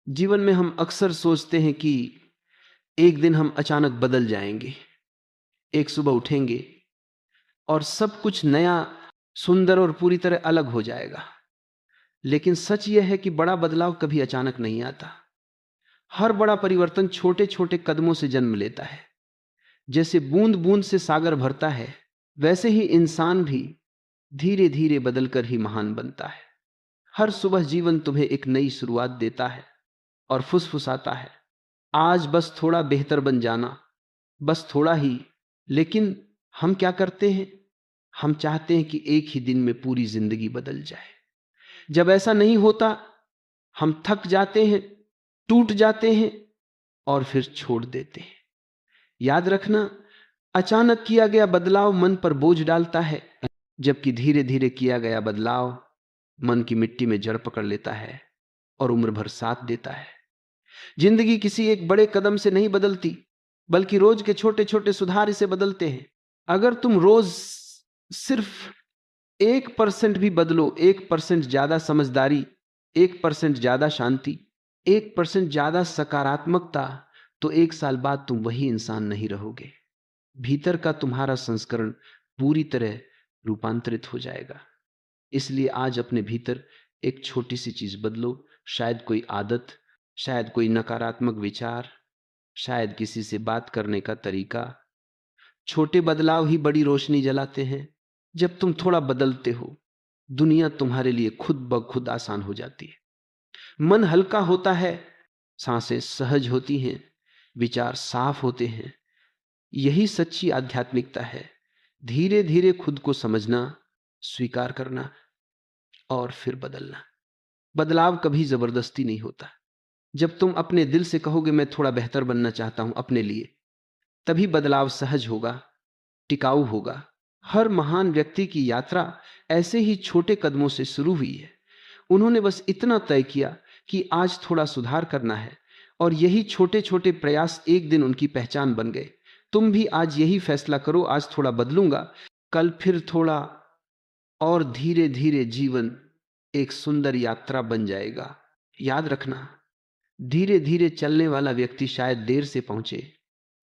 जीवन में हम अक्सर सोचते हैं कि एक दिन हम अचानक बदल जाएंगे। एक सुबह उठेंगे और सब कुछ नया, सुंदर और पूरी तरह अलग हो जाएगा। लेकिन सच यह है कि बड़ा बदलाव कभी अचानक नहीं आता। हर बड़ा परिवर्तन छोटे छोटे कदमों से जन्म लेता है। जैसे बूंद बूंद से सागर भरता है, वैसे ही इंसान भी धीरे धीरे बदलकर ही महान बनता है। हर सुबह जीवन तुम्हें एक नई शुरुआत देता है और फुसफुसाता है, आज बस थोड़ा बेहतर बन जाना, बस थोड़ा ही। लेकिन हम क्या करते हैं? हम चाहते हैं कि एक ही दिन में पूरी जिंदगी बदल जाए। जब ऐसा नहीं होता, हम थक जाते हैं, टूट जाते हैं और फिर छोड़ देते हैं। याद रखना, अचानक किया गया बदलाव मन पर बोझ डालता है, जबकि धीरे धीरे किया गया बदलाव मन की मिट्टी में जड़ पकड़ लेता है और उम्र भर साथ देता है। जिंदगी किसी एक बड़े कदम से नहीं बदलती, बल्कि रोज के छोटे छोटे सुधार इसे बदलते हैं। अगर तुम रोज सिर्फ 1% भी बदलो, 1% ज्यादा समझदारी, 1% ज्यादा शांति, 1% ज्यादा सकारात्मकता, तो 1 साल बाद तुम वही इंसान नहीं रहोगे। भीतर का तुम्हारा संस्करण पूरी तरह रूपांतरित हो जाएगा। इसलिए आज अपने भीतर एक छोटी सी चीज बदलो। शायद कोई आदत, शायद कोई नकारात्मक विचार, शायद किसी से बात करने का तरीका। छोटे बदलाव ही बड़ी रोशनी जलाते हैं। जब तुम थोड़ा बदलते हो, दुनिया तुम्हारे लिए खुद ब खुद आसान हो जाती है। मन हल्का होता है, सांसें सहज होती हैं, विचार साफ होते हैं। यही सच्ची आध्यात्मिकता है। धीरे धीरे खुद को समझना, स्वीकार करना और फिर बदलना। बदलाव कभी जबरदस्ती नहीं होता। जब तुम अपने दिल से कहोगे मैं थोड़ा बेहतर बनना चाहता हूं अपने लिए, तभी बदलाव सहज होगा, टिकाऊ होगा। हर महान व्यक्ति की यात्रा ऐसे ही छोटे कदमों से शुरू हुई है। उन्होंने बस इतना तय किया कि आज थोड़ा सुधार करना है, और यही छोटे छोटे प्रयास एक दिन उनकी पहचान बन गए। तुम भी आज यही फैसला करो, आज थोड़ा बदलूंगा, कल फिर थोड़ा, और धीरे धीरे जीवन एक सुंदर यात्रा बन जाएगा। याद रखना, धीरे धीरे चलने वाला व्यक्ति शायद देर से पहुंचे,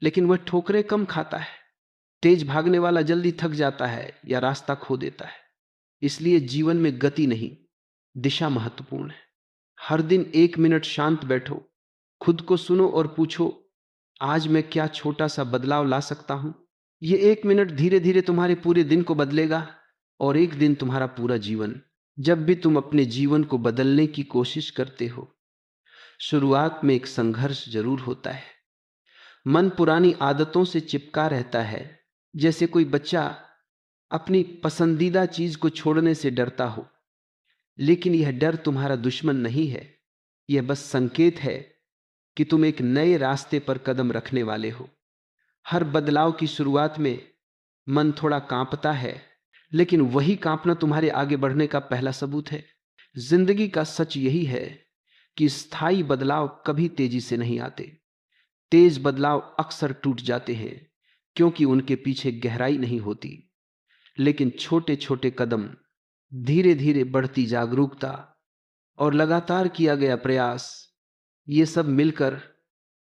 लेकिन वह ठोकरें कम खाता है। तेज भागने वाला जल्दी थक जाता है या रास्ता खो देता है। इसलिए जीवन में गति नहीं, दिशा महत्वपूर्ण है। हर दिन 1 मिनट शांत बैठो, खुद को सुनो और पूछो, आज मैं क्या छोटा सा बदलाव ला सकता हूं। यह 1 मिनट धीरे धीरे तुम्हारे पूरे दिन को बदलेगा, और एक दिन तुम्हारा पूरा जीवन। जब भी तुम अपने जीवन को बदलने की कोशिश करते हो, शुरुआत में एक संघर्ष जरूर होता है। मन पुरानी आदतों से चिपका रहता है, जैसे कोई बच्चा अपनी पसंदीदा चीज को छोड़ने से डरता हो। लेकिन यह डर तुम्हारा दुश्मन नहीं है, यह बस संकेत है कि तुम एक नए रास्ते पर कदम रखने वाले हो। हर बदलाव की शुरुआत में मन थोड़ा कांपता है, लेकिन वही कांपना तुम्हारे आगे बढ़ने का पहला सबूत है। जिंदगी का सच यही है कि स्थायी बदलाव कभी तेजी से नहीं आते। तेज बदलाव अक्सर टूट जाते हैं, क्योंकि उनके पीछे गहराई नहीं होती। लेकिन छोटे छोटे कदम, धीरे धीरे बढ़ती जागरूकता और लगातार किया गया प्रयास, ये सब मिलकर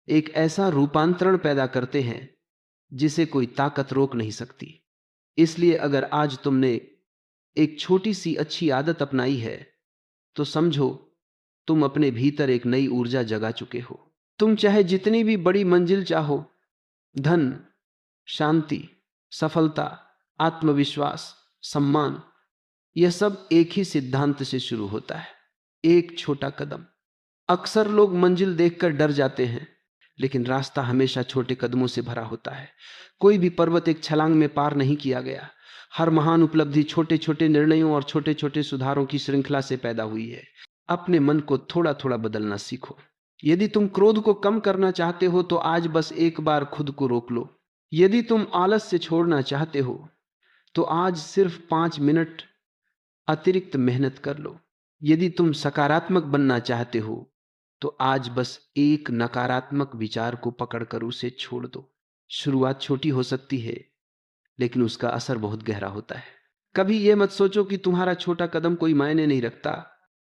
एक ऐसा रूपांतरण पैदा करते हैं जिसे कोई ताकत रोक नहीं सकती। इसलिए अगर आज तुमने एक छोटी सी अच्छी आदत अपनाई है, तो समझो तुम अपने भीतर एक नई ऊर्जा जगा चुके हो। तुम चाहे जितनी भी बड़ी मंजिल चाहो, धन, शांति, सफलता, आत्मविश्वास, सम्मान, यह सब एक ही सिद्धांत से शुरू होता है, एक छोटा कदम। अक्सर लोग मंजिल देखकर डर जाते हैं, लेकिन रास्ता हमेशा छोटे कदमों से भरा होता है। कोई भी पर्वत एक छलांग में पार नहीं किया गया। हर महान उपलब्धि छोटे छोटे निर्णयों और छोटे छोटे सुधारों की श्रृंखला से पैदा हुई है। अपने मन को थोड़ा थोड़ा बदलना सीखो। यदि तुम क्रोध को कम करना चाहते हो, तो आज बस एक बार खुद को रोक लो। यदि तुम आलस से छोड़ना चाहते हो, तो आज सिर्फ 5 मिनट अतिरिक्त मेहनत कर लो। यदि तुम सकारात्मक बनना चाहते हो, तो आज बस एक नकारात्मक विचार को पकड़कर उसे छोड़ दो। शुरुआत छोटी हो सकती है, लेकिन उसका असर बहुत गहरा होता है। कभी यह मत सोचो कि तुम्हारा छोटा कदम कोई मायने नहीं रखता।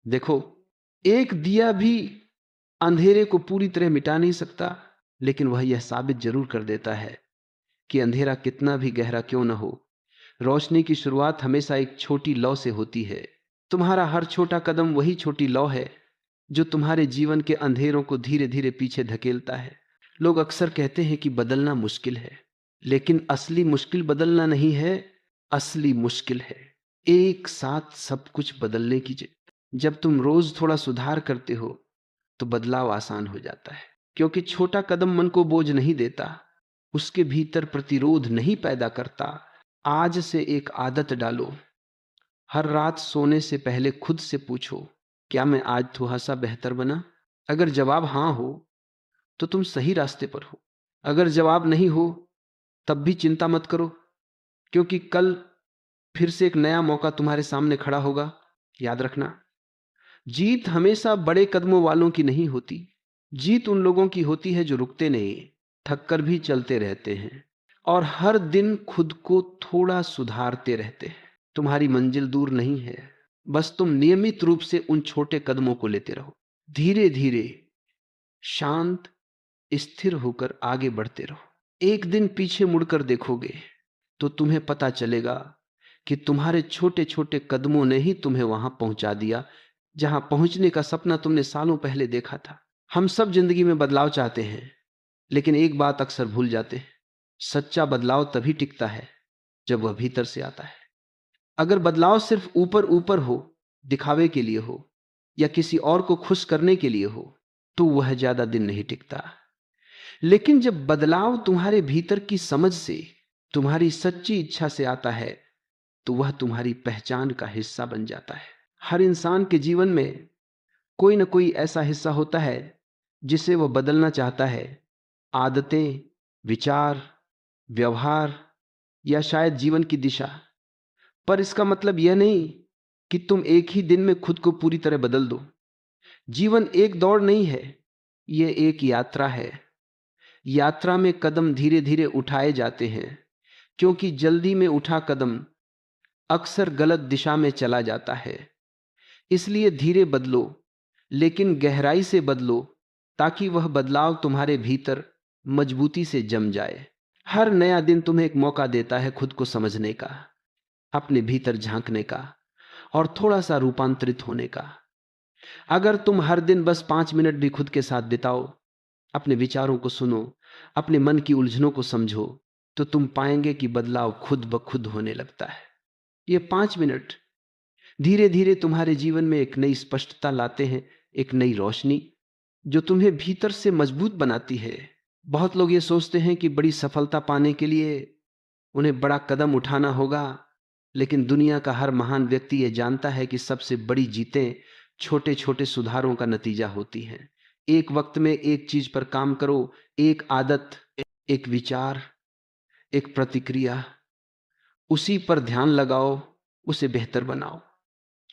देखो, एक दिया भी अंधेरे को पूरी तरह मिटा नहीं सकता, लेकिन वह यह साबित जरूर कर देता है कि अंधेरा कितना भी गहरा क्यों न हो, रोशनी की शुरुआत हमेशा एक छोटी लौ से होती है। तुम्हारा हर छोटा कदम वही छोटी लौ है जो तुम्हारे जीवन के अंधेरों को धीरे धीरे पीछे धकेलता है। लोग अक्सर कहते हैं कि बदलना मुश्किल है, लेकिन असली मुश्किल बदलना नहीं है, असली मुश्किल है एक साथ सब कुछ बदलने की। जब तुम रोज थोड़ा सुधार करते हो तो बदलाव आसान हो जाता है, क्योंकि छोटा कदम मन को बोझ नहीं देता, उसके भीतर प्रतिरोध नहीं पैदा करता। आज से एक आदत डालो, हर रात सोने से पहले खुद से पूछो, क्या मैं आज थोड़ा सा बेहतर बना? अगर जवाब हां हो तो तुम सही रास्ते पर हो, अगर जवाब नहीं हो तब भी चिंता मत करो, क्योंकि कल फिर से एक नया मौका तुम्हारे सामने खड़ा होगा। याद रखना, जीत हमेशा बड़े कदमों वालों की नहीं होती, जीत उन लोगों की होती है जो रुकते नहीं, थक कर भी चलते रहते हैं और हर दिन खुद को थोड़ा सुधारते रहते हैं। तुम्हारी मंजिल दूर नहीं है, बस तुम नियमित रूप से उन छोटे कदमों को लेते रहो, धीरे धीरे शांत स्थिर होकर आगे बढ़ते रहो। एक दिन पीछे मुड़कर देखोगे तो तुम्हें पता चलेगा कि तुम्हारे छोटे छोटे कदमों ने ही तुम्हें वहां पहुंचा दिया जहां पहुंचने का सपना तुमने सालों पहले देखा था। हम सब जिंदगी में बदलाव चाहते हैं, लेकिन एक बात अक्सर भूल जाते हैं, सच्चा बदलाव तभी टिकता है जब वह भीतर से आता है। अगर बदलाव सिर्फ ऊपर ऊपर हो, दिखावे के लिए हो या किसी और को खुश करने के लिए हो, तो वह ज्यादा दिन नहीं टिकता। लेकिन जब बदलाव तुम्हारे भीतर की समझ से, तुम्हारी सच्ची इच्छा से आता है, तो वह तुम्हारी पहचान का हिस्सा बन जाता है। हर इंसान के जीवन में कोई ना कोई ऐसा हिस्सा होता है जिसे वह बदलना चाहता है, आदतें, विचार, व्यवहार या शायद जीवन की दिशा। पर इसका मतलब यह नहीं कि तुम एक ही दिन में खुद को पूरी तरह बदल दो। जीवन एक दौड़ नहीं है, यह एक यात्रा है। यात्रा में कदम धीरे धीरे उठाए जाते हैं, क्योंकि जल्दी में उठा कदम अक्सर गलत दिशा में चला जाता है। इसलिए धीरे बदलो, लेकिन गहराई से बदलो, ताकि वह बदलाव तुम्हारे भीतर मजबूती से जम जाए। हर नया दिन तुम्हें एक मौका देता है खुद को समझने का, अपने भीतर झांकने का और थोड़ा सा रूपांतरित होने का। अगर तुम हर दिन बस 5 मिनट भी खुद के साथ बिताओ, अपने विचारों को सुनो, अपने मन की उलझनों को समझो, तो तुम पाएंगे कि बदलाव खुद ब खुद होने लगता है। ये 5 मिनट धीरे धीरे तुम्हारे जीवन में एक नई स्पष्टता लाते हैं, एक नई रोशनी जो तुम्हें भीतर से मजबूत बनाती है। बहुत लोग ये सोचते हैं कि बड़ी सफलता पाने के लिए उन्हें बड़ा कदम उठाना होगा, लेकिन दुनिया का हर महान व्यक्ति ये जानता है कि सबसे बड़ी जीतें छोटे छोटे सुधारों का नतीजा होती हैं। एक वक्त में एक चीज पर काम करो, एक आदत, एक विचार, एक प्रतिक्रिया, उसी पर ध्यान लगाओ, उसे बेहतर बनाओ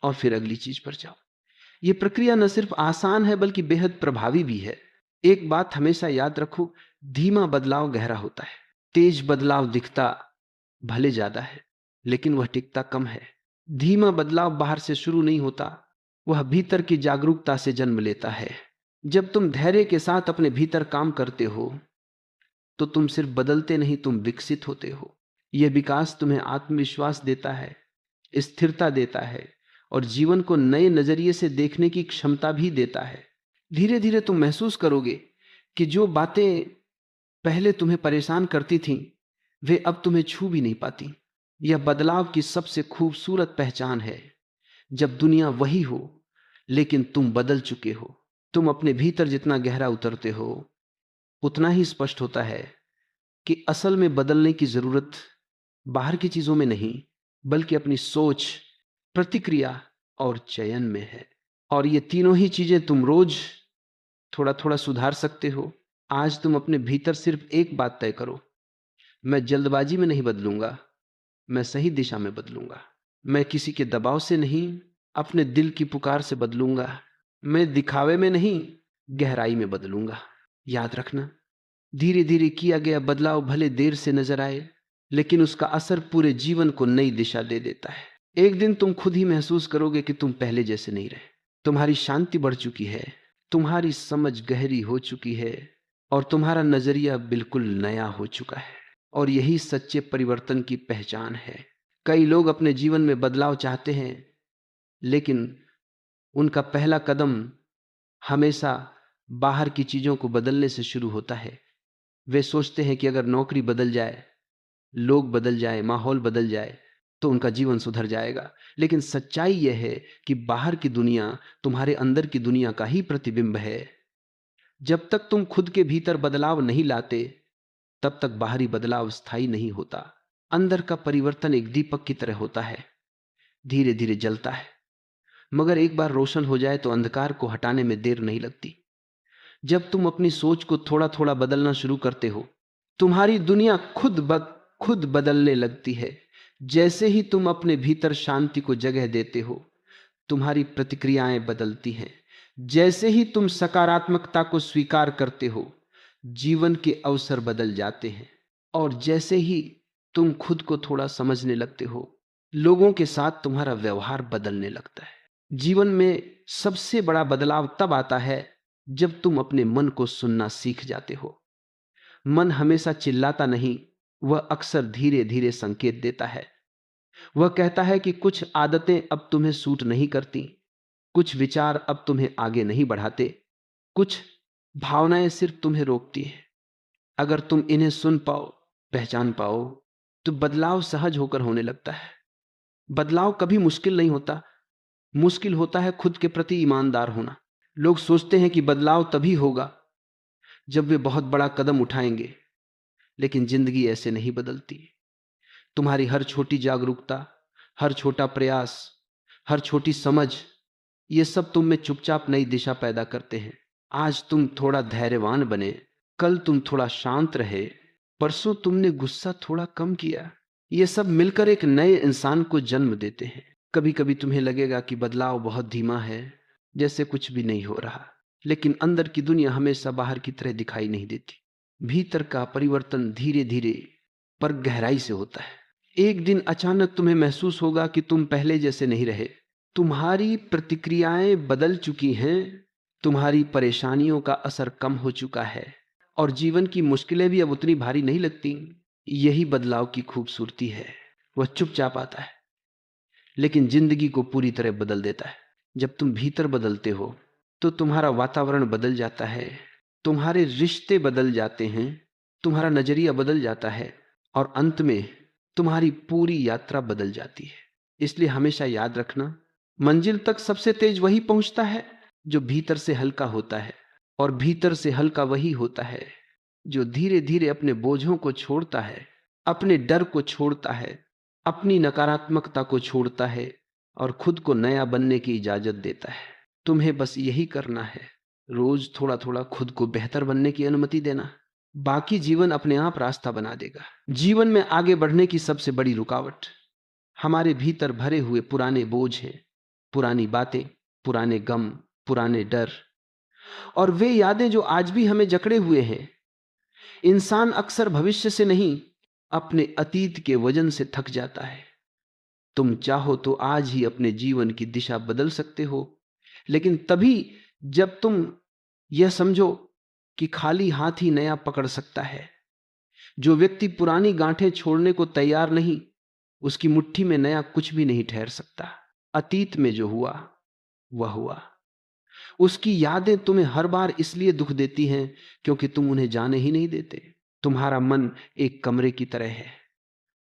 और फिर अगली चीज पर जाओ। यह प्रक्रिया न सिर्फ आसान है बल्कि बेहद प्रभावी भी है। एक बात हमेशा याद रखो, धीमा बदलाव गहरा होता है, तेज बदलाव दिखता भले ज्यादा है लेकिन वह टिकता कम है। धीमा बदलाव बाहर से शुरू नहीं होता, वह भीतर की जागरूकता से जन्म लेता है। जब तुम धैर्य के साथ अपने भीतर काम करते हो तो तुम सिर्फ बदलते नहीं, तुम विकसित होते हो। यह विकास तुम्हें आत्मविश्वास देता है, स्थिरता देता है और जीवन को नए नजरिए से देखने की क्षमता भी देता है। धीरे धीरे तुम महसूस करोगे कि जो बातें पहले तुम्हें परेशान करती थीं, वे अब तुम्हें छू भी नहीं पाती। यह बदलाव की सबसे खूबसूरत पहचान है, जब दुनिया वही हो लेकिन तुम बदल चुके हो। तुम अपने भीतर जितना गहरा उतरते हो, उतना ही स्पष्ट होता है कि असल में बदलने की जरूरत बाहर की चीजों में नहीं, बल्कि अपनी सोच, प्रतिक्रिया और चयन में है। और ये तीनों ही चीजें तुम रोज थोड़ा थोड़ा सुधार सकते हो। आज तुम अपने भीतर सिर्फ एक बात तय करो, मैं जल्दबाजी में नहीं बदलूंगा, मैं सही दिशा में बदलूंगा। मैं किसी के दबाव से नहीं, अपने दिल की पुकार से बदलूंगा। मैं दिखावे में नहीं, गहराई में बदलूंगा। याद रखना, धीरे धीरे किया गया बदलाव भले देर से नजर आए, लेकिन उसका असर पूरे जीवन को नई दिशा दे देता है। एक दिन तुम खुद ही महसूस करोगे कि तुम पहले जैसे नहीं रहे। तुम्हारी शांति बढ़ चुकी है, तुम्हारी समझ गहरी हो चुकी है और तुम्हारा नजरिया बिल्कुल नया हो चुका है। और यही सच्चे परिवर्तन की पहचान है। कई लोग अपने जीवन में बदलाव चाहते हैं, लेकिन उनका पहला कदम हमेशा बाहर की चीजों को बदलने से शुरू होता है। वे सोचते हैं कि अगर नौकरी बदल जाए, लोग बदल जाए, माहौल बदल जाए तो उनका जीवन सुधर जाएगा। लेकिन सच्चाई यह है कि बाहर की दुनिया तुम्हारे अंदर की दुनिया का ही प्रतिबिंब है। जब तक तुम खुद के भीतर बदलाव नहीं लाते, तब तक बाहरी बदलाव स्थायी नहीं होता। अंदर का परिवर्तन एक दीपक की तरह होता है, धीरे धीरे जलता है, मगर एक बार रोशन हो जाए तो अंधकार को हटाने में देर नहीं लगती। जब तुम अपनी सोच को थोड़ा थोड़ा बदलना शुरू करते हो, तुम्हारी दुनिया खुद बदलने लगती है। जैसे ही तुम अपने भीतर शांति को जगह देते हो, तुम्हारी प्रतिक्रियाएं बदलती हैं। जैसे ही तुम सकारात्मकता को स्वीकार करते हो, जीवन के अवसर बदल जाते हैं। और जैसे ही तुम खुद को थोड़ा समझने लगते हो, लोगों के साथ तुम्हारा व्यवहार बदलने लगता है। जीवन में सबसे बड़ा बदलाव तब आता है जब तुम अपने मन को सुनना सीख जाते हो। मन हमेशा चिल्लाता नहीं, वह अक्सर धीरे धीरे संकेत देता है। वह कहता है कि कुछ आदतें अब तुम्हें सूट नहीं करती, कुछ विचार अब तुम्हें आगे नहीं बढ़ाते, कुछ भावनाएं सिर्फ तुम्हें रोकती हैं। अगर तुम इन्हें सुन पाओ, पहचान पाओ, तो बदलाव सहज होकर होने लगता है। बदलाव कभी मुश्किल नहीं होता। मुश्किल होता है खुद के प्रति ईमानदार होना। लोग सोचते हैं कि बदलाव तभी होगा जब वे बहुत बड़ा कदम उठाएंगे, लेकिन जिंदगी ऐसे नहीं बदलती। तुम्हारी हर छोटी जागरूकता, हर छोटा प्रयास, हर छोटी समझ, ये सब तुम में चुपचाप नई दिशा पैदा करते हैं। आज तुम थोड़ा धैर्यवान बने, कल तुम थोड़ा शांत रहे, परसों तुमने गुस्सा थोड़ा कम किया। ये सब मिलकर एक नए इंसान को जन्म देते हैं। कभी कभी तुम्हें लगेगा कि बदलाव बहुत धीमा है, जैसे कुछ भी नहीं हो रहा, लेकिन अंदर की दुनिया हमेशा बाहर की तरह दिखाई नहीं देती। भीतर का परिवर्तन धीरे धीरे पर गहराई से होता है। एक दिन अचानक तुम्हें महसूस होगा कि तुम पहले जैसे नहीं रहे। तुम्हारी प्रतिक्रियाएं बदल चुकी हैं, तुम्हारी परेशानियों का असर कम हो चुका है और जीवन की मुश्किलें भी अब उतनी भारी नहीं लगती। यही बदलाव की खूबसूरती है। वह चुपचाप आता है, लेकिन जिंदगी को पूरी तरह बदल देता है। जब तुम भीतर बदलते हो तो तुम्हारा वातावरण बदल जाता है, तुम्हारे रिश्ते बदल जाते हैं, तुम्हारा नजरिया बदल जाता है और अंत में तुम्हारी पूरी यात्रा बदल जाती है। इसलिए हमेशा याद रखना, मंजिल तक सबसे तेज वही पहुंचता है जो भीतर से हल्का होता है, और भीतर से हल्का वही होता है जो धीरे धीरे अपने बोझों को छोड़ता है, अपने डर को छोड़ता है, अपनी नकारात्मकता को छोड़ता है और खुद को नया बनने की इजाजत देता है। तुम्हें बस यही करना है, रोज थोड़ा थोड़ा खुद को बेहतर बनने की अनुमति देना। बाकी जीवन अपने आप रास्ता बना देगा। जीवन में आगे बढ़ने की सबसे बड़ी रुकावट हमारे भीतर भरे हुए पुराने बोझ हैं, पुरानी बातें, पुराने गम, पुराने डर और वे यादें जो आज भी हमें जकड़े हुए हैं। इंसान अक्सर भविष्य से नहीं, अपने अतीत के वजन से थक जाता है। तुम चाहो तो आज ही अपने जीवन की दिशा बदल सकते हो, लेकिन तभी जब तुम यह समझो कि खाली हाथ ही नया पकड़ सकता है। जो व्यक्ति पुरानी गांठें छोड़ने को तैयार नहीं, उसकी मुट्ठी में नया कुछ भी नहीं ठहर सकता। अतीत में जो हुआ वह हुआ। उसकी यादें तुम्हें हर बार इसलिए दुख देती हैं क्योंकि तुम उन्हें जाने ही नहीं देते। तुम्हारा मन एक कमरे की तरह है।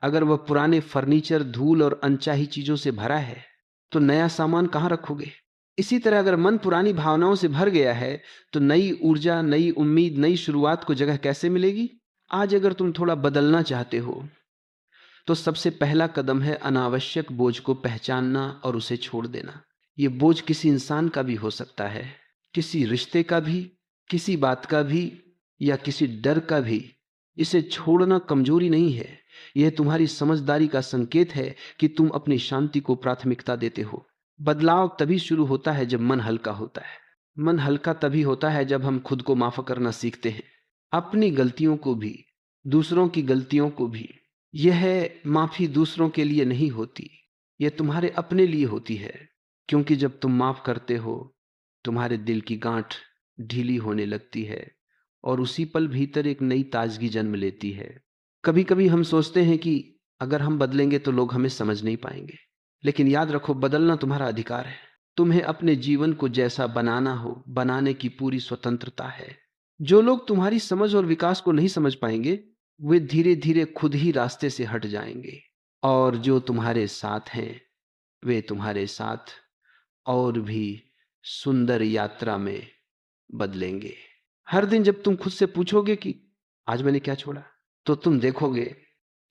अगर वह पुराने फर्नीचर, धूल और अनचाही चीजों से भरा है तो नया सामान कहां रखोगे? इसी तरह अगर मन पुरानी भावनाओं से भर गया है तो नई ऊर्जा, नई उम्मीद, नई शुरुआत को जगह कैसे मिलेगी? आज अगर तुम थोड़ा बदलना चाहते हो तो सबसे पहला कदम है अनावश्यक बोझ को पहचानना और उसे छोड़ देना। यह बोझ किसी इंसान का भी हो सकता है, किसी रिश्ते का भी, किसी बात का भी, या किसी डर का भी। इसे छोड़ना कमजोरी नहीं है, यह तुम्हारी समझदारी का संकेत है कि तुम अपनी शांति को प्राथमिकता देते हो। बदलाव तभी शुरू होता है जब मन हल्का होता है। मन हल्का तभी होता है जब हम खुद को माफ करना सीखते हैं, अपनी गलतियों को भी, दूसरों की गलतियों को भी। यह माफी दूसरों के लिए नहीं होती, यह तुम्हारे अपने लिए होती है, क्योंकि जब तुम माफ करते हो तुम्हारे दिल की गांठ ढीली होने लगती है और उसी पल भीतर एक नई ताजगी जन्म लेती है। कभी कभी हम सोचते हैं कि अगर हम बदलेंगे तो लोग हमें समझ नहीं पाएंगे, लेकिन याद रखो, बदलना तुम्हारा अधिकार है। तुम्हें अपने जीवन को जैसा बनाना हो, बनाने की पूरी स्वतंत्रता है। जो लोग तुम्हारी समझ और विकास को नहीं समझ पाएंगे, वे धीरे धीरे खुद ही रास्ते से हट जाएंगे, और जो तुम्हारे साथ हैं वे तुम्हारे साथ और भी सुंदर यात्रा में बदलेंगे। हर दिन जब तुम खुद से पूछोगे कि आज मैंने क्या छोड़ा, तो तुम देखोगे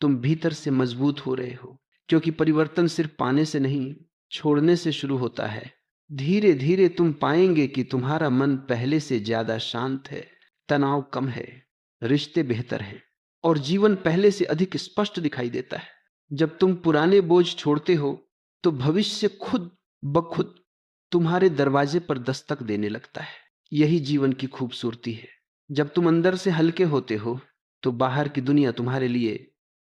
तुम भीतर से मजबूत हो रहे हो, क्योंकि परिवर्तन सिर्फ पाने से नहीं, छोड़ने से शुरू होता है। धीरे धीरे तुम पाएंगे कि तुम्हारा मन पहले से ज्यादा शांत है, तनाव कम है, रिश्ते बेहतर हैं और जीवन पहले से अधिक स्पष्ट दिखाई देता है। जब तुम पुराने बोझ छोड़ते हो तो भविष्य खुद ब खुद तुम्हारे दरवाजे पर दस्तक देने लगता है। यही जीवन की खूबसूरती है। जब तुम अंदर से हल्के होते हो तो बाहर की दुनिया तुम्हारे लिए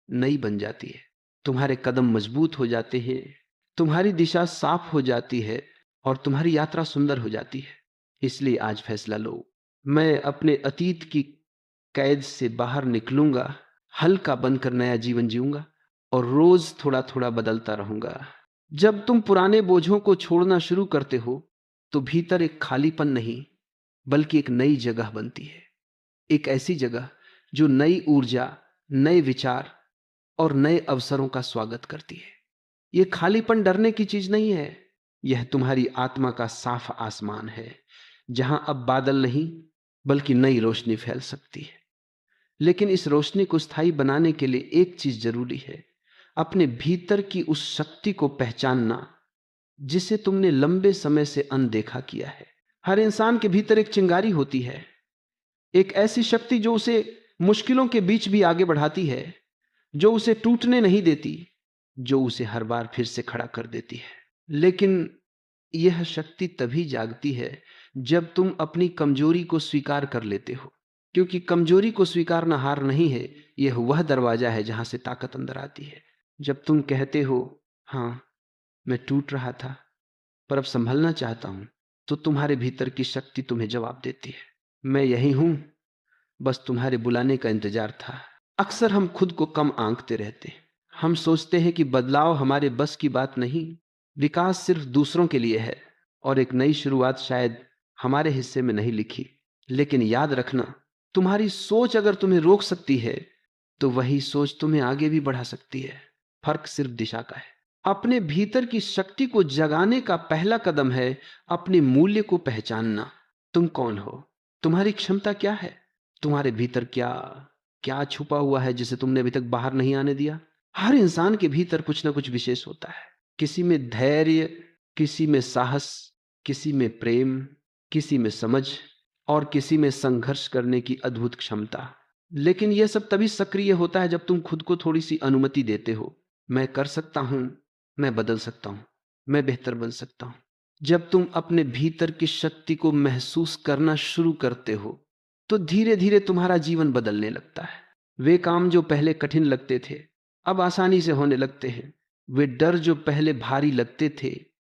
नई बन जाती है। तुम्हारे कदम मजबूत हो जाते हैं, तुम्हारी दिशा साफ हो जाती है और तुम्हारी यात्रा सुंदर हो जाती है। इसलिए आज फैसला लो, मैं अपने अतीत की कैद से बाहर निकलूंगा, हल्का बनकर नया जीवन जीऊंगा और रोज थोड़ा थोड़ा बदलता रहूंगा। जब तुम पुराने बोझों को छोड़ना शुरू करते हो तो भीतर एक खालीपन नहीं बल्कि एक नई जगह बनती है। एक ऐसी जगह जो नई ऊर्जा, नए विचार और नए अवसरों का स्वागत करती है। यह खालीपन डरने की चीज नहीं है, यह तुम्हारी आत्मा का साफ आसमान है, जहां अब बादल नहीं बल्कि नई रोशनी फैल सकती है। लेकिन इस रोशनी को स्थायी बनाने के लिए एक चीज जरूरी है, अपने भीतर की उस शक्ति को पहचानना जिसे तुमने लंबे समय से अनदेखा किया है। हर इंसान के भीतर एक चिंगारी होती है, एक ऐसी शक्ति जो उसे मुश्किलों के बीच भी आगे बढ़ाती है, जो उसे टूटने नहीं देती, जो उसे हर बार फिर से खड़ा कर देती है। लेकिन यह शक्ति तभी जागती है जब तुम अपनी कमजोरी को स्वीकार कर लेते हो, क्योंकि कमजोरी को स्वीकारना हार नहीं है, यह वह दरवाजा है जहां से ताकत अंदर आती है। जब तुम कहते हो, हाँ मैं टूट रहा था पर अब संभलना चाहता हूं, तो तुम्हारे भीतर की शक्ति तुम्हें जवाब देती है, मैं यही हूं, बस तुम्हारे बुलाने का इंतजार था। अक्सर हम खुद को कम आंकते रहते हैं। हम सोचते हैं कि बदलाव हमारे बस की बात नहीं, विकास सिर्फ दूसरों के लिए है और एक नई शुरुआत शायद हमारे हिस्से में नहीं लिखी। लेकिन याद रखना, तुम्हारी सोच अगर तुम्हें रोक सकती है तो वही सोच तुम्हें आगे भी बढ़ा सकती है। फर्क सिर्फ दिशा का है। अपने भीतर की शक्ति को जगाने का पहला कदम है अपने मूल्य को पहचानना। तुम कौन हो, तुम्हारी क्षमता क्या है, तुम्हारे भीतर क्या क्या छुपा हुआ है जिसे तुमने अभी तक बाहर नहीं आने दिया। हर इंसान के भीतर कुछ ना कुछ विशेष होता है, किसी में धैर्य, किसी में साहस, किसी में प्रेम, किसी में समझ और किसी में संघर्ष करने की अद्भुत क्षमता। लेकिन यह सब तभी सक्रिय होता है जब तुम खुद को थोड़ी सी अनुमति देते हो, मैं कर सकता हूं, मैं बदल सकता हूं, मैं बेहतर बन सकता हूं। जब तुम अपने भीतर की शक्ति को महसूस करना शुरू करते हो तो धीरे धीरे तुम्हारा जीवन बदलने लगता है। वे काम जो पहले कठिन लगते थे अब आसानी से होने लगते हैं। वे डर जो पहले भारी लगते थे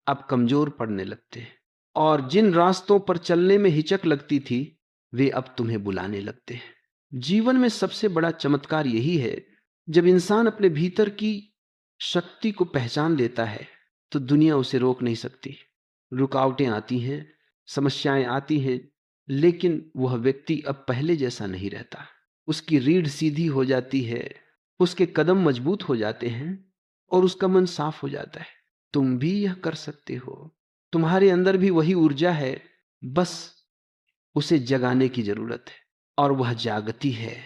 अब कमजोर पड़ने लगते हैं। और जिन रास्तों पर चलने में हिचक लगती थी वे अब तुम्हें बुलाने लगते हैं। जीवन में सबसे बड़ा चमत्कार यही है, जब इंसान अपने भीतर की शक्ति को पहचान लेता है तो दुनिया उसे रोक नहीं सकती। रुकावटें आती हैं, समस्याएं आती हैं, लेकिन वह व्यक्ति अब पहले जैसा नहीं रहता। उसकी रीढ़ सीधी हो जाती है, उसके कदम मजबूत हो जाते हैं और उसका मन साफ हो जाता है। तुम भी यह कर सकते हो, तुम्हारे अंदर भी वही ऊर्जा है, बस उसे जगाने की जरूरत है और वह जागती है।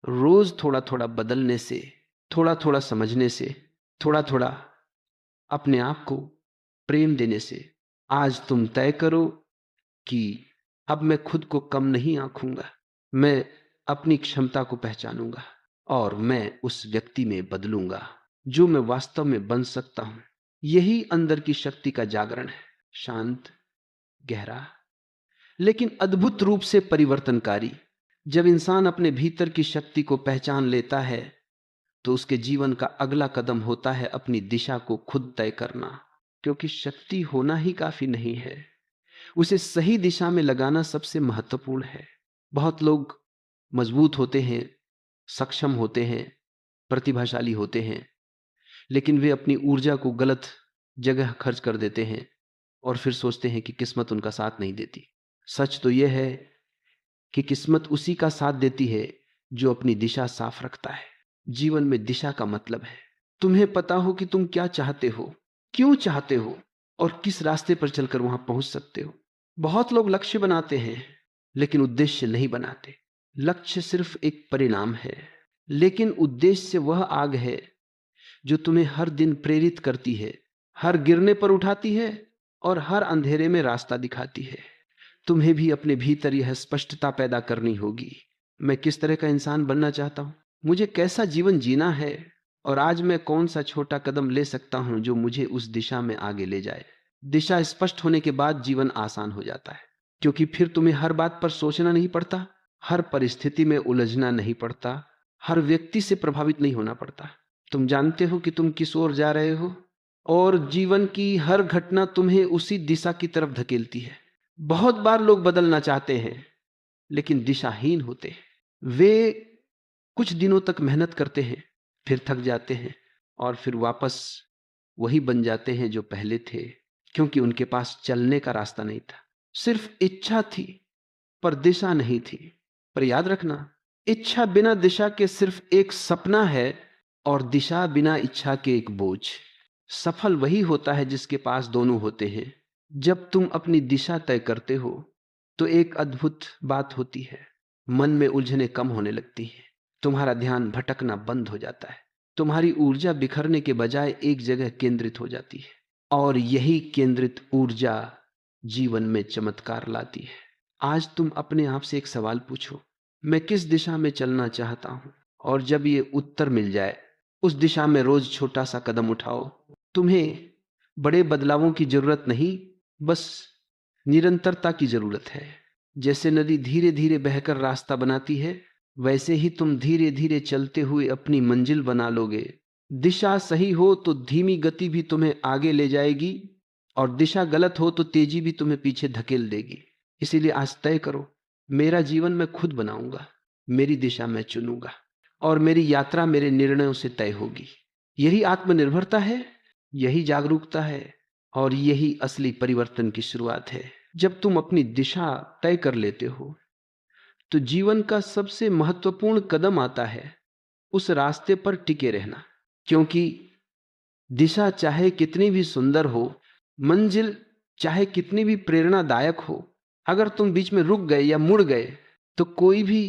रोज थोड़ा थोड़ा बदलने से, थोड़ा थोड़ा समझने से, थोड़ा थोड़ा अपने आप को प्रेम देने से। आज तुम तय करो कि अब मैं खुद को कम नहीं आंकूंगा, मैं अपनी क्षमता को पहचानूंगा और मैं उस व्यक्ति में बदलूंगा जो मैं वास्तव में बन सकता हूं। यही अंदर की शक्ति का जागरण है, शांत, गहरा, लेकिन अद्भुत रूप से परिवर्तनकारी। जब इंसान अपने भीतर की शक्ति को पहचान लेता है तो उसके जीवन का अगला कदम होता है अपनी दिशा को खुद तय करना, क्योंकि शक्ति होना ही काफी नहीं है, उसे सही दिशा में लगाना सबसे महत्वपूर्ण है। बहुत लोग मजबूत होते हैं, सक्षम होते हैं, प्रतिभाशाली होते हैं, लेकिन वे अपनी ऊर्जा को गलत जगह खर्च कर देते हैं और फिर सोचते हैं कि किस्मत उनका साथ नहीं देती। सच तो यह है कि किस्मत उसी का साथ देती है जो अपनी दिशा साफ रखता है। जीवन में दिशा का मतलब है तुम्हें पता हो कि तुम क्या चाहते हो, क्यों चाहते हो और किस रास्ते पर चलकर वहां पहुंच सकते हो। बहुत लोग लक्ष्य बनाते हैं लेकिन उद्देश्य नहीं बनाते। लक्ष्य सिर्फ एक परिणाम है, लेकिन उद्देश्य वह आग है जो तुम्हें हर दिन प्रेरित करती है, हर गिरने पर उठाती है और हर अंधेरे में रास्ता दिखाती है। तुम्हें भी अपने भीतर यह स्पष्टता पैदा करनी होगी, मैं किस तरह का इंसान बनना चाहता हूं, मुझे कैसा जीवन जीना है और आज मैं कौन सा छोटा कदम ले सकता हूं जो मुझे उस दिशा में आगे ले जाए। दिशा स्पष्ट होने के बाद जीवन आसान हो जाता है, क्योंकि फिर तुम्हें हर बात पर सोचना नहीं पड़ता, हर परिस्थिति में उलझना नहीं पड़ता, हर व्यक्ति से प्रभावित नहीं होना पड़ता। तुम जानते हो कि तुम किस ओर जा रहे हो और जीवन की हर घटना तुम्हें उसी दिशा की तरफ धकेलती है। बहुत बार लोग बदलना चाहते हैं लेकिन दिशाहीन होते हैं। वे कुछ दिनों तक मेहनत करते हैं, फिर थक जाते हैं और फिर वापस वही बन जाते हैं जो पहले थे, क्योंकि उनके पास चलने का रास्ता नहीं था। सिर्फ इच्छा थी पर दिशा नहीं थी। पर याद रखना, इच्छा बिना दिशा के सिर्फ एक सपना है और दिशा बिना इच्छा के एक बोझ। सफल वही होता है जिसके पास दोनों होते हैं। जब तुम अपनी दिशा तय करते हो तो एक अद्भुत बात होती है, मन में उलझने कम होने लगती हैं, तुम्हारा ध्यान भटकना बंद हो जाता है, तुम्हारी ऊर्जा बिखरने के बजाय एक जगह केंद्रित हो जाती है और यही केंद्रित ऊर्जा जीवन में चमत्कार लाती है। आज तुम अपने आप से एक सवाल पूछो, मैं किस दिशा में चलना चाहता हूं, और जब ये उत्तर मिल जाए उस दिशा में रोज छोटा सा कदम उठाओ। तुम्हें बड़े बदलावों की जरूरत नहीं, बस निरंतरता की जरूरत है। जैसे नदी धीरे धीरे बहकर रास्ता बनाती है, वैसे ही तुम धीरे धीरे चलते हुए अपनी मंजिल बना लोगे। दिशा सही हो तो धीमी गति भी तुम्हें आगे ले जाएगी और दिशा गलत हो तो तेजी भी तुम्हें पीछे धकेल देगी। इसीलिए आज तय करो, मेरा जीवन मैं खुद बनाऊंगा, मेरी दिशा मैं चुनूंगा और मेरी यात्रा मेरे निर्णयों से तय होगी। यही आत्मनिर्भरता है, यही जागरूकता है और यही असली परिवर्तन की शुरुआत है। जब तुम अपनी दिशा तय कर लेते हो तो जीवन का सबसे महत्वपूर्ण कदम आता है उस रास्ते पर टिके रहना। क्योंकि दिशा चाहे कितनी भी सुंदर हो, मंजिल चाहे कितनी भी प्रेरणादायक हो, अगर तुम बीच में रुक गए या मुड़ गए तो कोई भी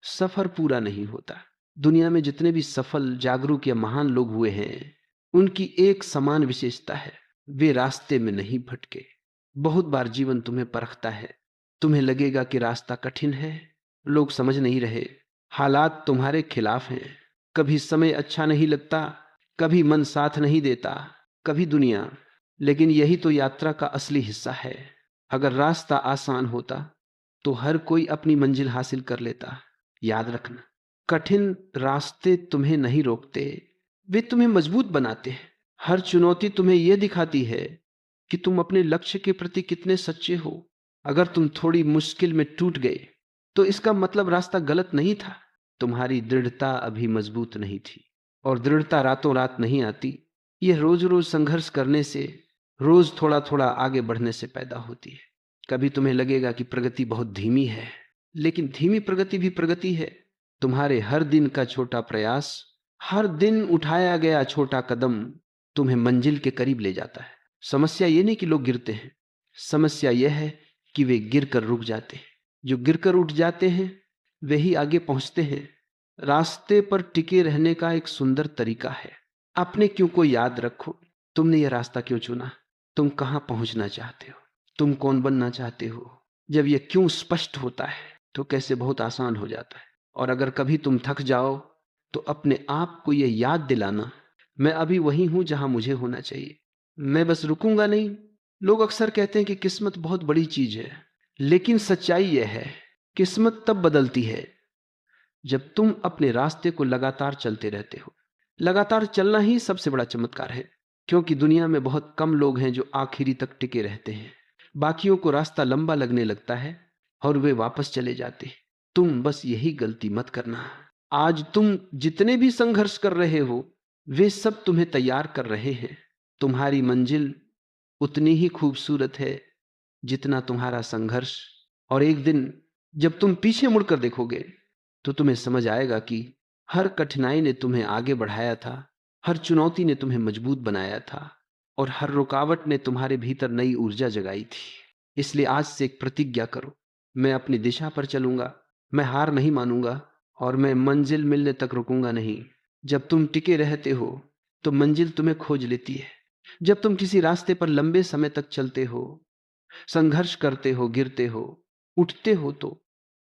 सफर पूरा नहीं होता। दुनिया में जितने भी सफल, जागरूक या महान लोग हुए हैं, उनकी एक समान विशेषता है, वे रास्ते में नहीं भटके। बहुत बार जीवन तुम्हें परखता है, तुम्हें लगेगा कि रास्ता कठिन है, लोग समझ नहीं रहे, हालात तुम्हारे खिलाफ हैं, कभी समय अच्छा नहीं लगता, कभी मन साथ नहीं देता, कभी दुनिया। लेकिन यही तो यात्रा का असली हिस्सा है। अगर रास्ता आसान होता तो हर कोई अपनी मंजिल हासिल कर लेता। याद रखना, कठिन रास्ते तुम्हें नहीं रोकते, वे तुम्हें मजबूत बनाते हैं। हर चुनौती तुम्हें यह दिखाती है कि तुम अपने लक्ष्य के प्रति कितने सच्चे हो। अगर तुम थोड़ी मुश्किल में टूट गए तो इसका मतलब रास्ता गलत नहीं था, तुम्हारी दृढ़ता अभी मजबूत नहीं थी। और दृढ़ता रातों रात नहीं आती, यह रोज रोज संघर्ष करने से, रोज थोड़ा थोड़ा आगे बढ़ने से पैदा होती है। कभी तुम्हें लगेगा कि प्रगति बहुत धीमी है, लेकिन धीमी प्रगति भी प्रगति है। तुम्हारे हर दिन का छोटा प्रयास, हर दिन उठाया गया छोटा कदम तुम्हें मंजिल के करीब ले जाता है। समस्या ये नहीं कि लोग गिरते हैं, समस्या यह है कि वे गिरकर रुक जाते हैं। जो गिरकर उठ जाते हैं वे ही आगे पहुंचते हैं। रास्ते पर टिके रहने का एक सुंदर तरीका है, अपने क्यों को याद रखो। तुमने यह रास्ता क्यों चुना, तुम कहां पहुंचना चाहते हो, तुम कौन बनना चाहते हो। जब यह क्यों स्पष्ट होता है तो कैसे बहुत आसान हो जाता है। और अगर कभी तुम थक जाओ तो अपने आप को यह याद दिलाना, मैं अभी वही हूं जहां मुझे होना चाहिए, मैं बस रुकूंगा नहीं। लोग अक्सर कहते हैं कि किस्मत बहुत बड़ी चीज है, लेकिन सच्चाई यह है, किस्मत तब बदलती है जब तुम अपने रास्ते को लगातार चलते रहते हो। लगातार चलना ही सबसे बड़ा चमत्कार है, क्योंकि दुनिया में बहुत कम लोग हैं जो आखिरी तक टिके रहते हैं। बाकियों को रास्ता लंबा लगने लगता है और वे वापस चले जाते। तुम बस यही गलती मत करना। आज तुम जितने भी संघर्ष कर रहे हो, वे सब तुम्हें तैयार कर रहे हैं। तुम्हारी मंजिल उतनी ही खूबसूरत है जितना तुम्हारा संघर्ष। और एक दिन जब तुम पीछे मुड़कर देखोगे तो तुम्हें समझ आएगा कि हर कठिनाई ने तुम्हें आगे बढ़ाया था, हर चुनौती ने तुम्हें मजबूत बनाया था, और हर रुकावट ने तुम्हारे भीतर नई ऊर्जा जगाई थी। इसलिए आज से एक प्रतिज्ञा करो, मैं अपनी दिशा पर चलूंगा, मैं हार नहीं मानूंगा, और मैं मंजिल मिलने तक रुकूंगा नहीं। जब तुम टिके रहते हो तो मंजिल तुम्हें खोज लेती है। जब तुम किसी रास्ते पर लंबे समय तक चलते हो, संघर्ष करते हो, गिरते हो, उठते हो, तो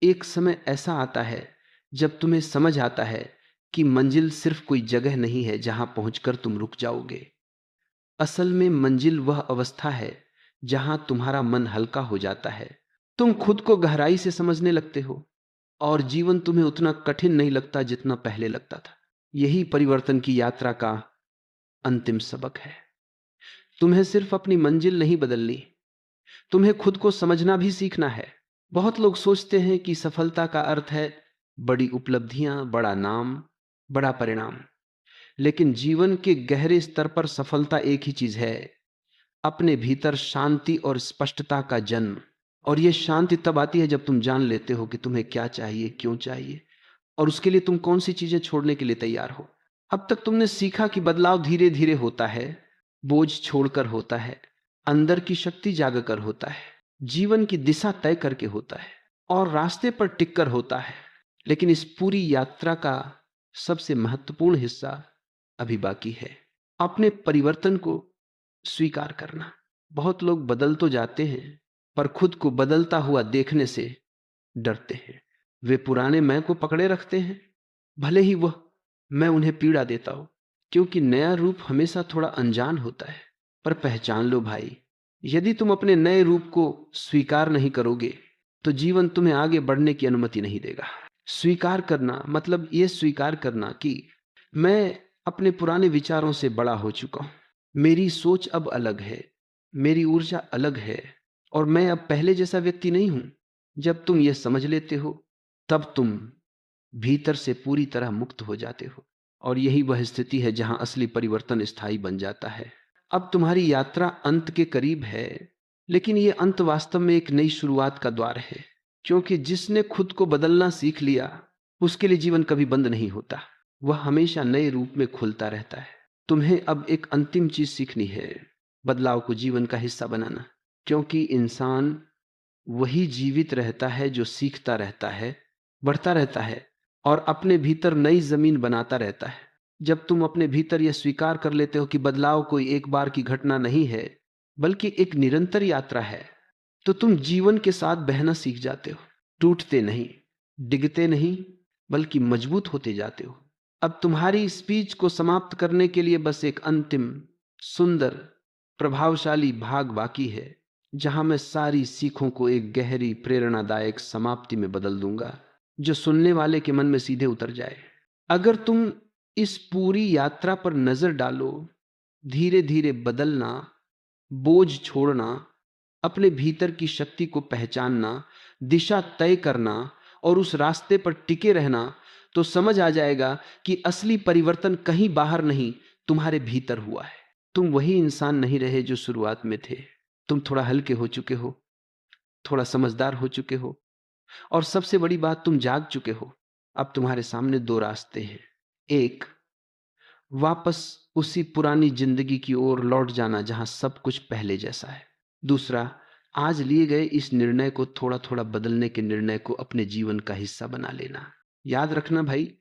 एक समय ऐसा आता है जब तुम्हें समझ आता है कि मंजिल सिर्फ कोई जगह नहीं है जहां पहुंचकर तुम रुक जाओगे। असल में मंजिल वह अवस्था है जहां तुम्हारा मन हल्का हो जाता है, तुम खुद को गहराई से समझने लगते हो, और जीवन तुम्हें उतना कठिन नहीं लगता जितना पहले लगता था। यही परिवर्तन की यात्रा का अंतिम सबक है। तुम्हें सिर्फ अपनी मंजिल नहीं बदलनी, तुम्हें खुद को समझना भी सीखना है। बहुत लोग सोचते हैं कि सफलता का अर्थ है बड़ी उपलब्धियां, बड़ा नाम, बड़ा परिणाम। लेकिन जीवन के गहरे स्तर पर सफलता एक ही चीज है, अपने भीतर शांति और स्पष्टता का जन्म। और यह शांति तब आती है जब तुम जान लेते हो कि तुम्हें क्या चाहिए, क्यों चाहिए, और उसके लिए तुम कौन सी चीजें छोड़ने के लिए तैयार हो। अब तक तुमने सीखा कि बदलाव धीरे धीरे होता है, बोझ छोड़कर होता है, अंदर की शक्ति जागकर होता है, जीवन की दिशा तय करके होता है, और रास्ते पर टिककर होता है। लेकिन इस पूरी यात्रा का सबसे महत्वपूर्ण हिस्सा अभी बाकी है, अपने परिवर्तन को स्वीकार करना। बहुत लोग बदल तो जाते हैं, पर खुद को बदलता हुआ देखने से डरते हैं। वे पुराने मैं को पकड़े रखते हैं, भले ही वह मैं उन्हें पीड़ा देता हो, क्योंकि नया रूप हमेशा थोड़ा अनजान होता है। पर पहचान लो भाई, यदि तुम अपने नए रूप को स्वीकार नहीं करोगे तो जीवन तुम्हें आगे बढ़ने की अनुमति नहीं देगा। स्वीकार करना मतलब यह स्वीकार करना कि मैं अपने पुराने विचारों से बड़ा हो चुका हूं, मेरी सोच अब अलग है, मेरी ऊर्जा अलग है, और मैं अब पहले जैसा व्यक्ति नहीं हूं। जब तुम यह समझ लेते हो तब तुम भीतर से पूरी तरह मुक्त हो जाते हो, और यही वह स्थिति है जहां असली परिवर्तन स्थायी बन जाता है। अब तुम्हारी यात्रा अंत के करीब है, लेकिन यह अंत वास्तव में एक नई शुरुआत का द्वार है, क्योंकि जिसने खुद को बदलना सीख लिया उसके लिए जीवन कभी बंद नहीं होता, वह हमेशा नए रूप में खुलता रहता है। तुम्हें अब एक अंतिम चीज सीखनी है, बदलाव को जीवन का हिस्सा बनाना, क्योंकि इंसान वही जीवित रहता है जो सीखता रहता है, बढ़ता रहता है, और अपने भीतर नई जमीन बनाता रहता है। जब तुम अपने भीतर यह स्वीकार कर लेते हो कि बदलाव कोई एक बार की घटना नहीं है, बल्कि एक निरंतर यात्रा है, तो तुम जीवन के साथ बहना सीख जाते हो। टूटते नहीं, डिगते नहीं, बल्कि मजबूत होते जाते हो। अब तुम्हारी स्पीच को समाप्त करने के लिए बस एक अंतिम सुंदर प्रभावशाली भाग बाकी है, जहां मैं सारी सीखों को एक गहरी प्रेरणादायक समाप्ति में बदल दूंगा जो सुनने वाले के मन में सीधे उतर जाए। अगर तुम इस पूरी यात्रा पर नजर डालो, धीरे धीरे बदलना, बोझ छोड़ना, अपने भीतर की शक्ति को पहचानना, दिशा तय करना, और उस रास्ते पर टिके रहना, तो समझ आ जाएगा कि असली परिवर्तन कहीं बाहर नहीं, तुम्हारे भीतर हुआ है। तुम वही इंसान नहीं रहे जो शुरुआत में थे। तुम थोड़ा हल्के हो चुके हो, थोड़ा समझदार हो चुके हो, और सबसे बड़ी बात, तुम जाग चुके हो। अब तुम्हारे सामने दो रास्ते हैं। एक, वापस उसी पुरानी जिंदगी की ओर लौट जाना जहां सब कुछ पहले जैसा है। दूसरा, आज लिए गए इस निर्णय को, थोड़ा थोड़ा बदलने के निर्णय को अपने जीवन का हिस्सा बना लेना। याद रखना भाई,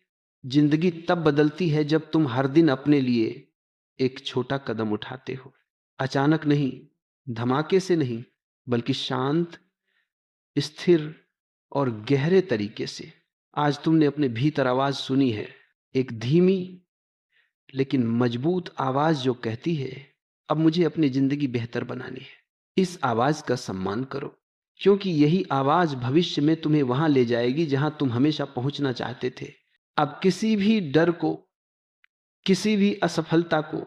जिंदगी तब बदलती है जब तुम हर दिन अपने लिए एक छोटा कदम उठाते हो। अचानक नहीं, धमाके से नहीं, बल्कि शांत, स्थिर और गहरे तरीके से। आज तुमने अपने भीतर आवाज सुनी है, एक धीमी लेकिन मजबूत आवाज जो कहती है, अब मुझे अपनी जिंदगी बेहतर बनानी है। इस आवाज का सम्मान करो, क्योंकि यही आवाज भविष्य में तुम्हें वहां ले जाएगी जहां तुम हमेशा पहुंचना चाहते थे। अब किसी भी डर को, किसी भी असफलता को,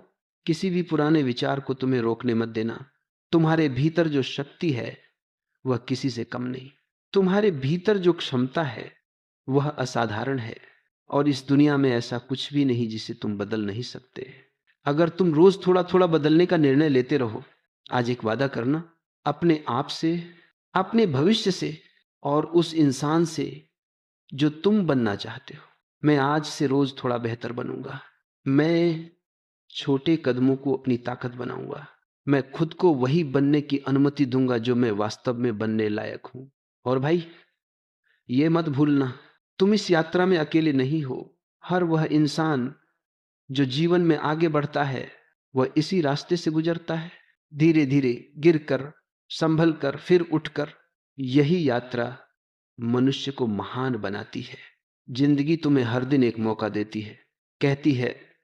किसी भी पुराने विचार को तुम्हें रोकने मत देना। तुम्हारे भीतर जो शक्ति है वह किसी से कम नहीं। तुम्हारे भीतर जो क्षमता है वह असाधारण है, और इस दुनिया में ऐसा कुछ भी नहीं जिसे तुम बदल नहीं सकते। अगर तुम रोज थोड़ा थोड़ा बदलने का निर्णय लेते रहो, आज एक वादा करना अपने आप से, अपने भविष्य से और उस इंसान से जो तुम बनना चाहते हो। मैं आज से रोज थोड़ा बेहतर बनूंगा। मैं छोटे कदमों को अपनी ताकत बनाऊंगा। मैं खुद को वही बनने की अनुमति दूंगा जो मैं वास्तव में बनने लायक हूं। और भाई, ये मत भूलना, तुम इस यात्रा में अकेले नहीं हो। हर वह इंसान जो जीवन में आगे बढ़ता है वह इसी रास्ते से गुजरता है, धीरे धीरे गिरकर, संभल कर, फिर उठकर। यही यात्रा मनुष्य को महान बनाती है। जिंदगी तुम्हें हर दिन एक मौका देती है, कहती है